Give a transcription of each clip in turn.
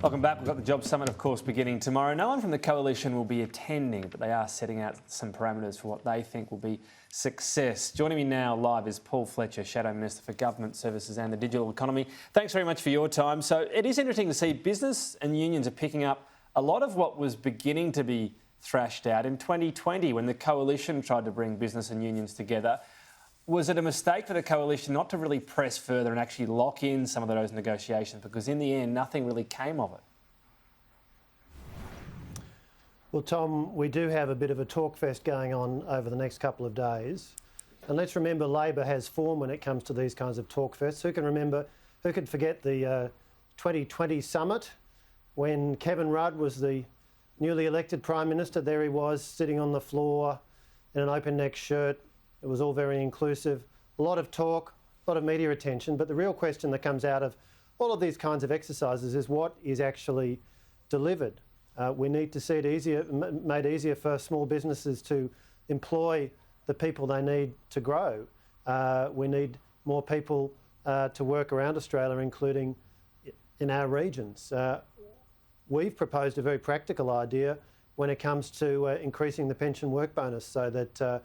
Welcome back. We've got the Job Summit, of course, beginning tomorrow. No one from the Coalition will be attending, but they are setting out some parameters for what they think will be success. Joining me now live is Paul Fletcher, Shadow Minister for Government Services and the Digital Economy. Thanks very much for your time. So it is interesting to see business and unions are picking up a lot of what was beginning to be thrashed out in 2020 when the Coalition tried to bring business and unions together. Was it a mistake for the Coalition not to really press further and actually lock in some of those negotiations? Because in the end, nothing really came of it. Well, Tom, we do have a bit of a talkfest going on over the next couple of days. And let's remember Labor has form when it comes to these kinds of talkfests. Who could forget the 2020 summit when Kevin Rudd was the newly elected Prime Minister? There he was sitting on the floor in an open neck shirt. It was all very inclusive, a lot of talk, a lot of media attention. But the real question that comes out of all of these kinds of exercises is what is actually delivered. We need to see it made easier for small businesses to employ the people they need to grow. We need more people to work around Australia, including in our regions. We've proposed a very practical idea when it comes to increasing the pension work bonus so that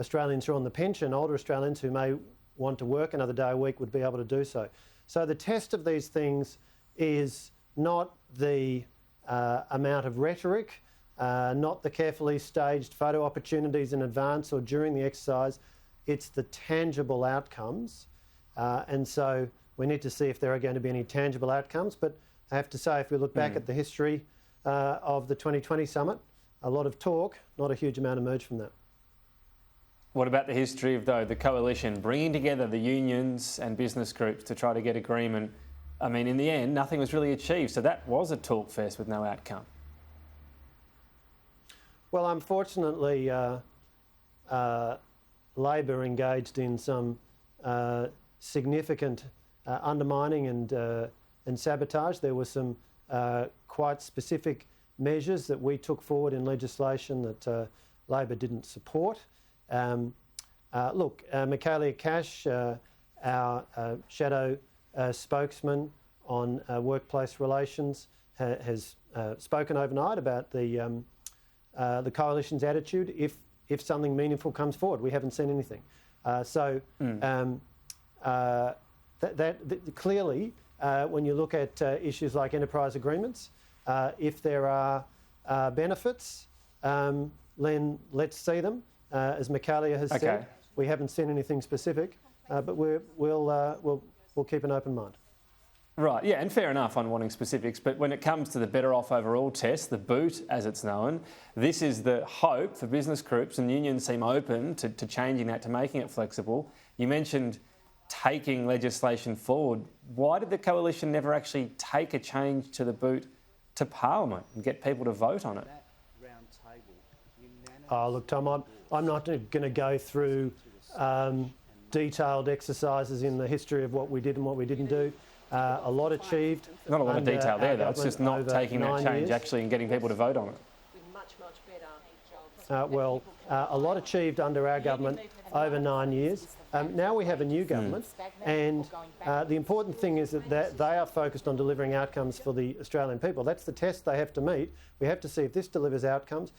Australians who are on the pension, older Australians who may want to work another day a week would be able to do so. So the test of these things is not the amount of rhetoric, not the carefully staged photo opportunities in advance or during the exercise. It's the tangible outcomes. And so we need to see if there are going to be any tangible outcomes. But I have to say, if we look back at the history of the 2020 summit, a lot of talk, not a huge amount emerged from that. What about the history of, though, the Coalition bringing together the unions and business groups to try to get agreement? I mean, in the end, nothing was really achieved. So that was a talk fest with no outcome. Well, unfortunately, Labor engaged in some significant undermining and sabotage. There were some quite specific measures that we took forward in legislation that Labor didn't support. Michaelia Cash, our shadow spokesman on workplace relations, has spoken overnight about the Coalition's attitude if something meaningful comes forward. We haven't seen anything. Clearly, when you look at issues like enterprise agreements, if there are benefits, then let's see them. As Michaelia has said, we haven't seen anything specific, but we'll keep an open mind. Right, yeah, and fair enough on wanting specifics, but when it comes to the Better Off Overall test, the BOOT as it's known, this is the hope for business groups, and unions seem open to changing that, to making it flexible. You mentioned taking legislation forward. Why did the Coalition never actually take a change to the BOOT to Parliament and get people to vote on it? Oh, look, Tom, I'm not going to go through detailed exercises in the history of what we did and what we didn't do. A lot achieved. Not a lot of detail there, though. It's just not taking that change actually and getting people to vote on it. A lot achieved under our government over 9 years. Now we have a new government, and the important thing is that they are focused on delivering outcomes for the Australian people. That's the test they have to meet. We have to see if this delivers outcomes.